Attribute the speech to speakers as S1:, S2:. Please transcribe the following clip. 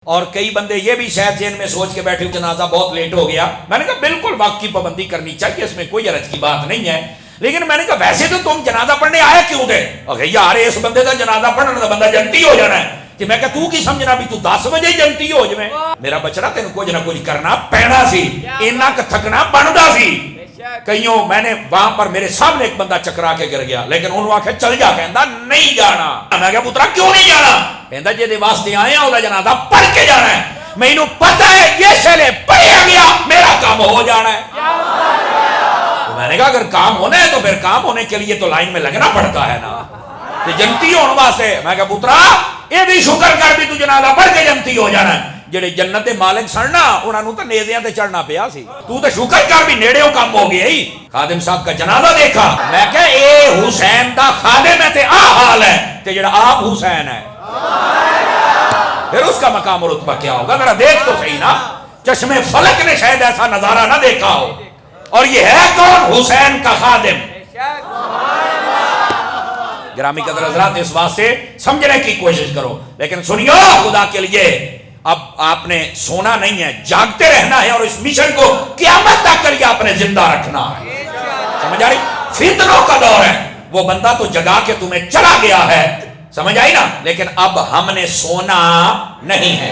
S1: اور کئی بندے یہ بھی شاید ذہن میں سوچ کے بیٹھے جنازہ بہت لیٹ ہو گیا. میں نے کہا بالکل وقت کی پابندی کرنی چاہیے, اس میں کوئی حرج کی بات نہیں ہے, لیکن میں نے کہا ویسے تو تم جنازہ پڑھنے آئے کیوں تھے؟ یار اس بندے کا جنازہ پڑھنا تو بندہ جنتی ہو جانا ہے. کہ میں کہا تو کی سمجھنا بھی تو 10 بجے جنتی ہو جائے. میرا بچڑا تین کچھ نہ کچھ کرنا پینا سی, اینا تھکنا بنتا سی. کئیوں میں نے وہاں پر میرے سامنے ایک بندہ چکرا کے گر گیا, لیکن انہوں آکھے چل جا, کہندا نہیں جانا. میں کہا پترا کیوں نہیں جانا؟ کہندا جے دے واسطے آئے ہیں وہ جنازہ پڑھ کے جانا ہے. میں انہوں پتہ ہے یہ شلے پڑھیا گیا میرا کام ہو جانا ہے. تو میں نے کہا اگر کام ہونا ہے تو پھر کام ہونے کے لیے تو لائن میں لگنا پڑتا ہے نا, کہ جنتی ہونے واسطے. میں کہا پترا یہ بھی شکر کر بھی تو جنازہ پڑھ کے جنتی ہو جانا ہے. جڑے جنت دے مالک سننا انہاں نوں تے نیزیاں تے چڑھنا پیا سی, تو تے شکر کر بھی نیڑےوں کم ہو گیا ہی. خادم صاحب کا جنازہ دیکھا, میں کہا اے حسین دا خادم ہے تے آ حال ہے, تے جڑا آپ حسین ہے پھر اس کا مقام اور رتبہ کیا ہوگا؟ ذرا دیکھ تو صحیح نا. چشم فلک نے شاید ایسا نظارہ نہ دیکھا ہو. اور یہ ہے کون؟ حسین کا خادم. گرامی قدر حضرات, اس واسطے سمجھنے کی کوشش کرو. لیکن سنیو خدا کے لیے, اب آپ نے سونا نہیں ہے, جاگتے رہنا ہے, اور اس مشن کو قیامت تک کے لیے آپ نے زندہ رکھنا ہے. سمجھ آ رہی؟ فتنوں کا دور ہے, وہ بندہ تو جگا کے تمہیں چلا گیا ہے, سمجھ آئی نا, لیکن اب ہم نے سونا نہیں ہے.